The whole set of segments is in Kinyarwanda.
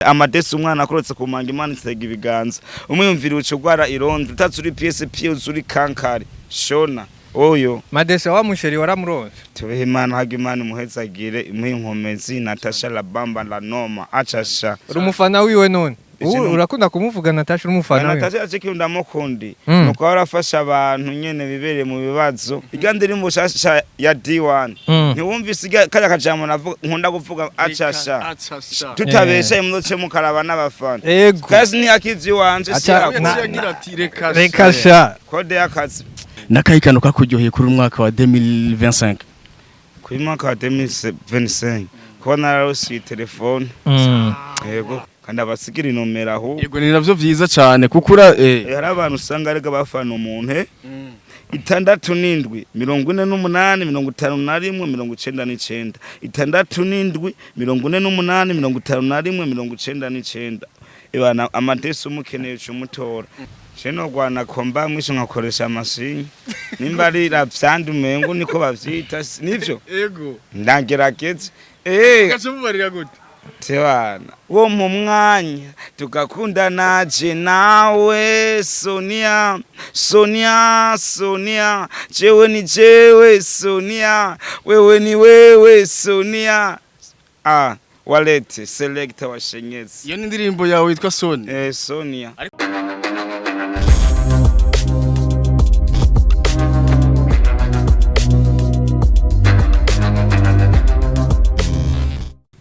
amadesi umwana akorotse ku manga Imana itega ibiganza umwiyumvira ucugwara irondo utatsuri PSP uzuri kankari shona oyo Madesa wa musheri waramuronse tubehe Imana haga Imana muhezagire imwinkomezi Natasha Labamba la Noma acasha urumufana wiwe none urakunda kumuvuga Natasha urumufana wiwe Natasha akikunda mukundi nuko arafasha abantu nyene bibere mu bibazo igande iri mushasha ya D1 ntiwumvise kaya kajamo navuga nkunda kuvuga acasha tutabesha imudoce mukaraba n'abafana kazi ni akizi wanje reka sha kode y'akazi nakayikano kakuryoheye kuri umwaka wa 2025 kuri mwaka wa 2025 kubona narose telefone yego kandi abasigira inomera aho yego ni navyo vyiza cyane kukura hari abantu usanga arega bafana umuntu 6 48 51 6 48 ibana amadesi umukeneye cyumutora Sheno gwana komba mwisho ngakoresha amasinyi nimba ari ravyandi umengo niko bavyita nivyo yego ndagerageze gacububarira gute Tewana wo mu mwanya tugakunda naje nawe Sonia jewe ni jewe Sonia wewe ni wewe Sonia walete selector wa Shenyezi iyo ni indirimbo yawe yitwa Sonia Sonia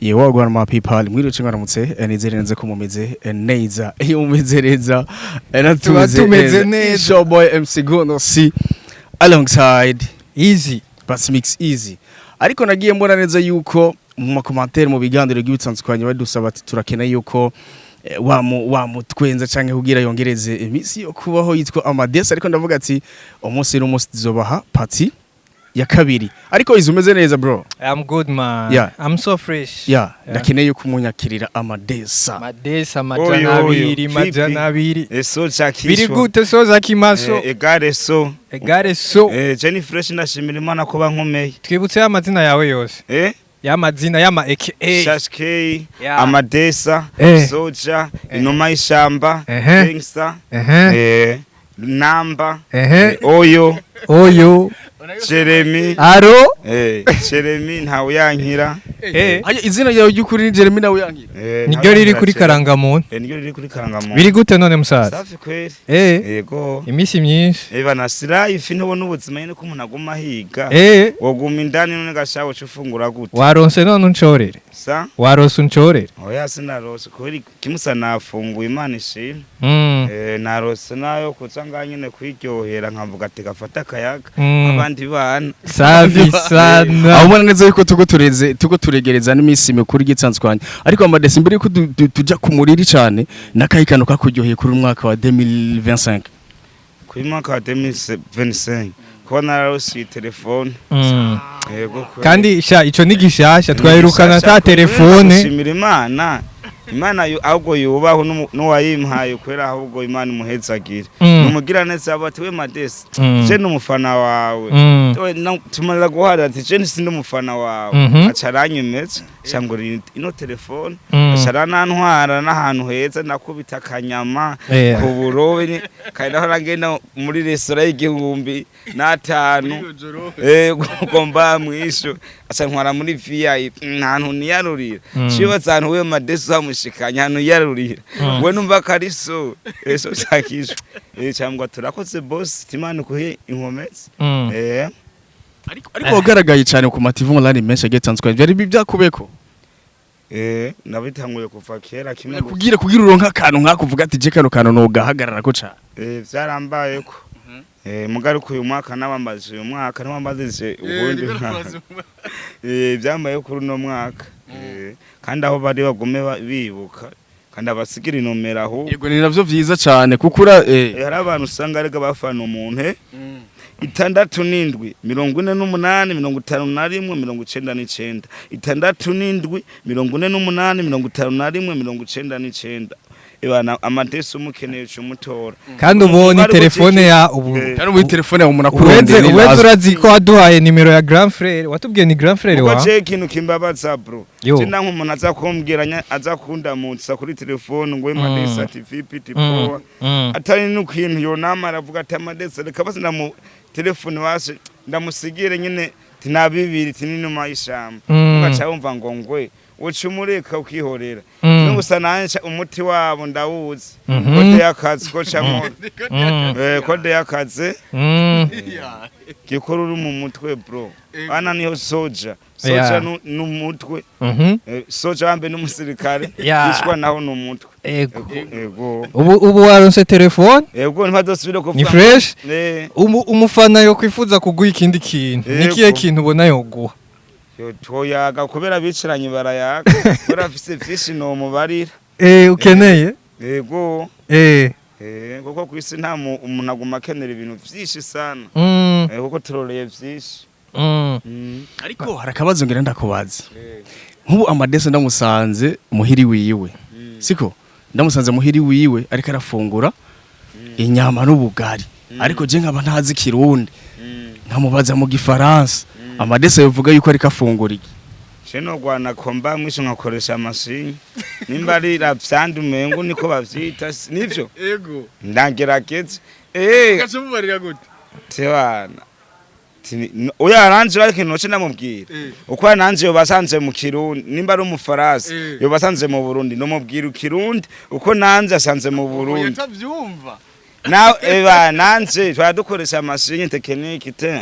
Yewa gwana ma people mwiro cingaramutse nizerenze ko mumeze neza iyo mumeze neza tumeze neza show boy MC Gono si alongside Easy Bass Mix Easy ariko nagiye mbona neza yuko mu commentaire mu biganiro by'ubutsanzukanye badusaba ati turakeneye yuko wamutwenza canke kugira yongereze imisi yo kubaho yitwa Amadesi ariko ndavuga ati umunsi n'umunsi zizobaha party ya kabiri ariko izumeze neza bro. I'm good man. Yeah. I'm so fresh. Yeah. Ndakeneye kumunyakirira Amadesa. Madesa majana abiri. Eso chakishwa. Biri gute so za kimaso. Egare so. Jenny Fresh ndashimira Imana ko bankomeye. Twibutse amazina yawe yose. Ya mazina yama AKA Shashkei Amadesa Soja Inuma y'ishamba Gangster Namba Oyo Jeremy Aro Jeremy ntawe yankira Haje izina yawe y'ukuri ni Jeremy nawe yankira niryo riri kuri karangamuntu niryo riri kuri karangamuntu biri gute none musaza safi kweri yego imisi myinshi banasira ifi ntubona ubuzima nyine ko umuntu aguma higa woguma indani none gashaho cufungura gute waronse none uncorere sa waronse uncorere oya sinarose kweri kimusa nafunguye Imana ishimwe narose nayo kucanga nyine kwiryohera nkavuga ati gafata akayaga abandi bana safi sana abona neza yuko tugo turegereza n'imisi mikuru gitsanzwanye ariko Amadesi mbere ko tujya kumuriri cyane nakayikano kakuryoheye kuri umwaka wa 2025 kuri mwaka wa 2025 kubona narose telefone yego kandi sha ico nigishasha twahirukana ta telefone shimira Imana ahubwo yubaho n'uwayimpaye kwera ahubwo Imana muhezagire numugira neza abati we Madesi je n'umufana wawe tumaze guhara ati je sindi umufana wawe acaranyemeza cyangwa ino telefone acaranantwara n'ahantu heza nakubita akanyama ku burobe kandi aho ragenda muri restaurant y'igihumbi n'5 gomba mwisho acantwara muri VIP ntantu niyarurira cibaza ahantu we Madesi mushikanya hano yarurira we numva kariso eso sakishwe cyangwa turakoze boss Imana kuhe inkomezi ariko wagaragaye cyane ku mativu online menshi agetanzwe byari byakubeko nabitanguye kuva kera kimwe kugira uronka akantu nkakuvuga ati je kano kantu no gahagarara ko cyane byarambaye ko mugaruka uyu mwaka nabambaje uyu mwaka nabambazije ubundi byambaye kuri no mwaka kandi aho bari bagume bibuka kandi abasigira inomera aho yego ni navyo vyiza cyane kukura hari abantu usanga arega bafana umuntu 6 48 51 51 6 48 51 59 ibana amadesi umukeneye umutora kandi ubonye telefone ya ubu kandi muri telefone ya umuntu uwenze urazi ko waduhaye nimero ya grand frère watubwiye ni grand frère wa je ikintu kimbabaza bro je nanko umuntu aza kumbwiranya aza kundamutsa kuri telefone ngo amadesi ati vipi tipo atari n'ukintu yo nama aravuga ati amadesi reka basi ndamu telefone wase ndamusigire nyine tinabibiri tininuma y'ishamba ugaca wumva ngo ngwe ucumureka ukihorera n'ubusa nanje umuti wabo ndawuzi kode y'akazi ko camo kode y'akazi gikora uri mu mutwe bro ana niho soja n'umutwe soja wambe n'umusirikare yishwa naho n'umutwe ego ubu waronse telefone ego ntipadosubire kuvuga ni fresh umufana yo kwifuza kuguha ikindi kintu nikiye kintu ubona yoguha toyaga kubera bicaranye barayaga barafise vyinshi no mubarira ukeneye ego kuko kwisi nta umuntu aguma akenera ibintu vyinshi sana kuko turoreye vyinshi ariko harakabazo ngira ndakubaza nk'ubu amadesi ndamusanze muhiri wiwe siko ndamusanze muhiri wiwe ariko arafungura inyama n'ubugari ariko je nkaba ntazi kirundi nkamubaza mu gifaransa amadesi yovuga yuko ariko afungura iki Sheno gwana komba mwisho ngakoresha amashini nimba ari ravyandi umengo niko bavyita nivyo ego ndagerageze gacubarira gute tebana oya aranje ariko noce namubwira uko nanje yo basanze mu Kirundi nimba ari umufaransa yo basanze mu Burundi no mubwira Kirundi uko nanje asanze mu Burundi utavyumva na eba nanje twadukoresha amashini tekiniki te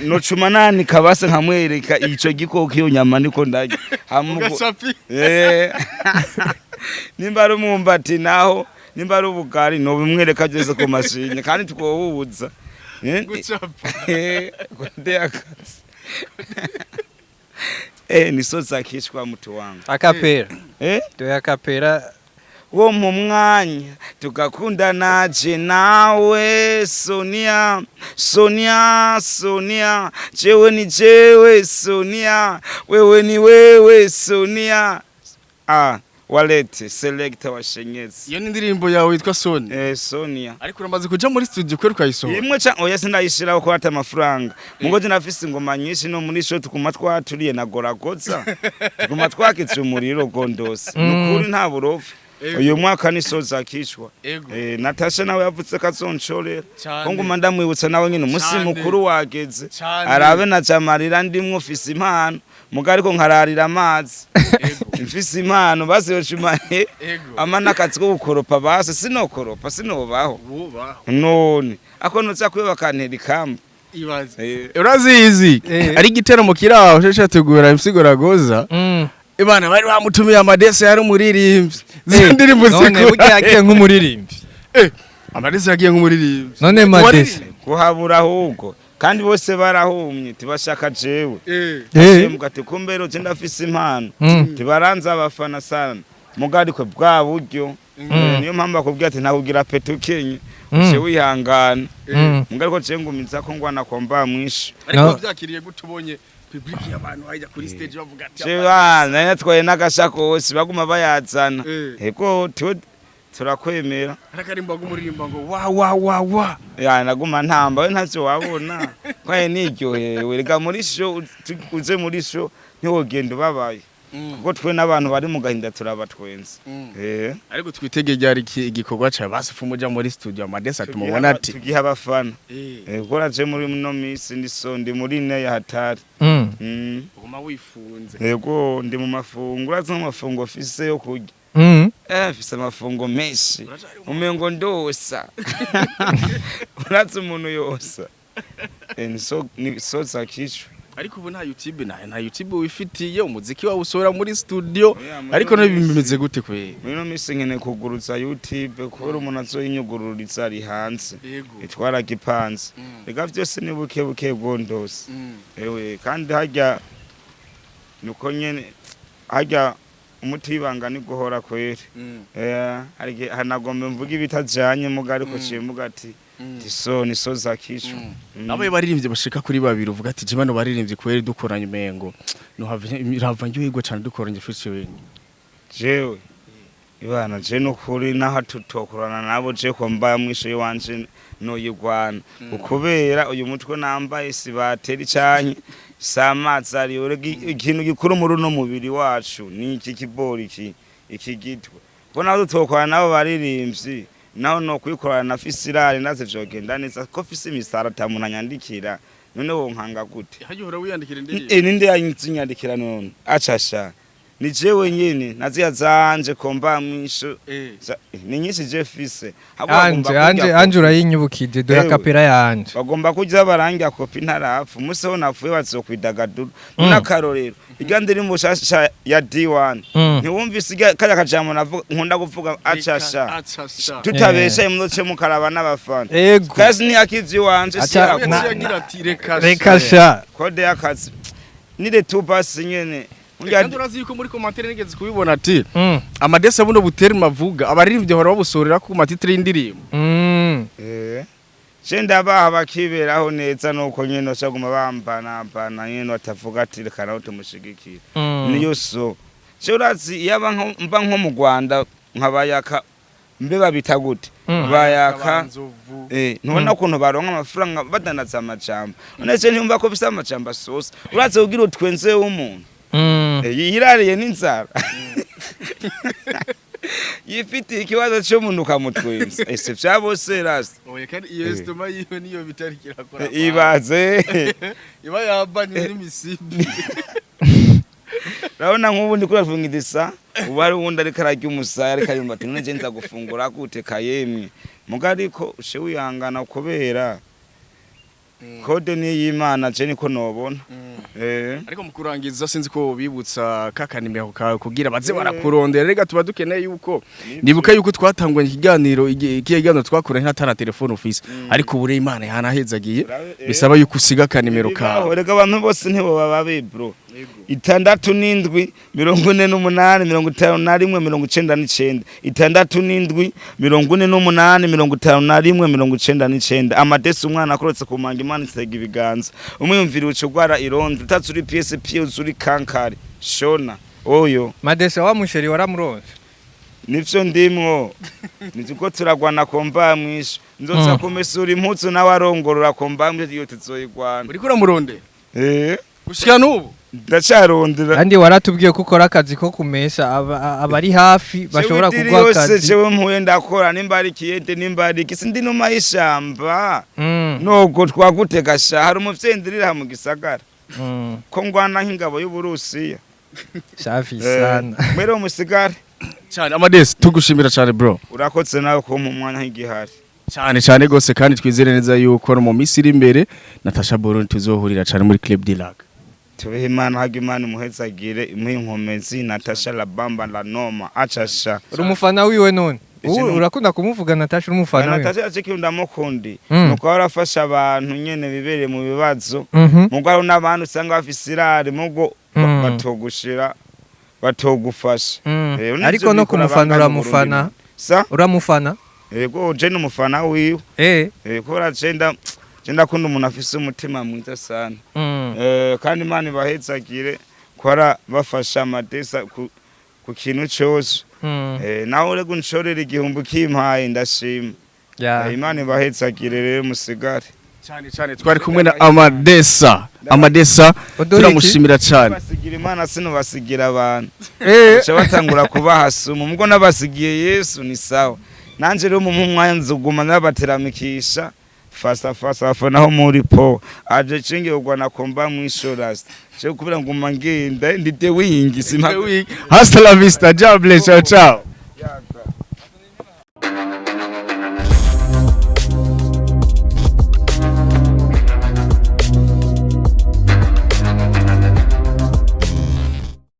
nocuma nani kabase nkamwereka ico gikoko iyo nyama niko ndaje nimba ari umumbati naho nimba ari ubugari no bimwereka byose ku mashini kandi twohubuza gucapa kode akazi ni soza kishwa mtu wangu akapera to akapera wo mu mwanya tugakunda naje nawe Sonia jewe ni jewe Sonia wewe ni wewe Sonia walete selector wa Shenyezi iyo ni indirimbo yawe yitwa Sonia Sonia ariko uramaze kuja muri studio kwera ukayisohora imwe ca oya sindayishiraho ko ata amafaranga mugoje nafise ingoma nyinshi no muri show tukuma twaturiye na goragoza tukuma twakitse umuriro gondose nukuri nta burofu uyu mwaka ni soza kishwa Natasha nawe yavutse kazonshorera ko nguma ndamwibutsa nawe nyine umusi mukuru wageze arabe na Jamarira ndimwe ufise impano mugari ko nkararira amazi mfise impano base yoshimanye amana katsi ko gukoropa base sinokoropa sinobaho none ako noza kwiba kantera ikamba ibaze urazizi ari giteramo kiraho cyategura imsigoragoza Ibana bari bamutumiye amadesi yari umuririmbyi zindirimbo none burya yagiye nk'umuririmbyi amadesi yagiye nk'umuririmbyi none madesi kuhabura ahubwo kandi bose barahumye tibashaka jewe mugati kumbero je ndafise impano tibaranza abafana sana mugari ko bwa buryo niyo mpamba kubwira ati ntakugira petukenye uje wihangana mugari ko je ngumiza ko ngwana komba mwishi ariko byakiriye gutubonye public y'abantu hajya kuri stage bavuga ati Chebana yatwaye n'agashako baguma bayazana ego turakwemera arakarimba gumuririmba ngo wa ya naguma ntamba we ntacyo wabona kwaye niryohewe rega muri show uze muri show ntiwogenda babaye kuko twe n'abantu bari mu gahinda turabatwenze ariko twitege ryari igikorwa cya basifu muja muri studio amadesa tumubona ati tugiha abafana gukora je muri no miss ndi muri ne ya hatari uguma wifunze yego ndi mu mafungo urazi amafungo ofise yo kurya fise amafungo menshi umengo ndosa urazi umuntu yosa ni so zakishwe ariko ubu nta YouTube wifitiye umuziki wawe usora muri studio ariko no bimeze gute kwe no misi nkene kuguruza YouTube kubera umuntu azoyinyugururiza ari hanze itwara gipanze rega byose ni buke gondose kandi hajya nuko nyene hajya umuti wibanga ni guhora kwere arige hanagombe mvuga ibitajanye mugari ko cimuga ati ni so zakishwa abaye baririmbye bashika kuri babiri uvuga ati jimano baririmbye kwere dukoranye mengo no hava njyohigwa cyane dukoranye fiche wenye jewe ibana je nukuri naho tutokorana nabo je ko mbaye mwisho yiwanje noyigwana ukubera uyu mutwe nambaye sibateri canke samazi ari ikintu gikuru muri no mubiri wacu ni iki kibori iki gitwe bona dutokorana nabo baririmbyi naho no kwikorana na fisirari naze vyogenda neza ko fisi misara tamuntu nyandikira none wo nkanga gute hanyura wiyandikira ndi ninde yanyinyandikira none acasha ni jewe nyene naziya zanje komba mwisho ni nyinshi je fise anje urayinyubukije dore kapera yanje bagomba kujya barangira kopi ntarapfu museho napfuye bazokwidagadura n'akarorero igande iri mushasha ya D1 ntiwumvise kaya kajamo navuga nkunda kuvuga acasha tutabesha imunoce mukaraba n'abafana kazi ni akivyi wanje reka sha kode yakazi nire tubasi nyene kandi urazi yuko muri commentaire nigeze kubibona ati amadesa buno buteri mavuga abaririmbye hora babusorera ku matitre y'indirimbo je ndabaha bakiberaho neza nuko nyene cyaguma bambana nyene batavuga ati reka naho tumushigikira niyo so je urazi yaba mba nko mu Rwanda nkabayaka mbe babita gute bayaka ntubona ukuntu baronka amafaranga badanaza amajambo none je ntiyumva ko bisa amajambo sose urazi kugira utwenze w'umuntu yirariye n'inzara yifitiye ikibazo cyo munuka mutwenze ese vyabose rasi oya kandi iyo stoma yiwe niyo bitarikira kora ibaze iba yabanye n'imisibi Urabona nk'ubu ndi kuravungidisa ubari wundi ariko ararya umusaya ariko arimba ati none je nza gufungura gute kayemwe mugariko ushe wihangana kubera kode ni y'Imana je niko nobona ariko mukurangiza sinzi ko bibutsa kakanimero kawe kugira baze barakurondera rega tuba dukeneye yuko ndibuka yuko twatangwanye ikiganiro twakora nta telefone office ariko ubure Imana yanahezagiye bisaba yuko usiga kanimero kawe rega abantu bose ntibo baba bibro 67 48 51 69 67 amadesi umwana akorotse kumanga Imana isega ibiganza umwumvira ucugwara irondo utatsuri PSP uzuri kankari shona oyo madesa wa musheri waramuronse nivyo ndimwo niziko turagwana komba mwisho nzoza kumesura impuzu nawarongorora komba mwisho iyo tuzoyigwana uri kuramuronde gushika nubu ndacarondera kandi waratubwiye ko ukora akazi ko kumesha abari hafi bashobora kugwa akazi jewe mpuye ndakora nimbari kiyede nimbari kisindi no mayishamba nogo twagutega sha hari umuvyendirira mu gisagara ko ngwana nk'ingabo y'Uburusiya safi sana mwero musigare cyane amadesi tugushimira cyane bro urakoze nawe ko mu mwanya nk'igihari cyane gose kandi twizere neza yuko no mu misiri imbere Natasha Burundi tuzohurira cyane muri Club Dilag tubehe Imana hage Imana muhezagire imwinkomezi Natasha la bamba la noma acasha uri umufana wiwe none urakunda kumuvuga Natasha uri umufana wiwe Natasha akikunda mukundi nuko arafasha abantu nyene bibereye mu bibazo mugo ari n'abantu usanga bafise irari mugo batogushira batogufasha ariko no kumufana uramufana uramufana yego je n'umufana wiwe ko racenda kunda umuntu afise umutima mwiza sana kandi Imana ibahezagire kwara bafasha amadesa ku kintu cyose naho ure gunshorera igihumbi kimpaye ndashima Imana ibahezagire rero musigare cyane twari kumwe na Amadesa turamushimira cyane basigira Imana sino basigira abantu cyo batangura kubahasuma mugo nabasigiye Yesu ni sawa nanje rero mu mwanya nzuguma nabateramikisha fasa naho muri po aje cinge ugwana komba mwishoras cyo kubira nguma ngenda ndite wingi sima hasta la vista, ciao ciao.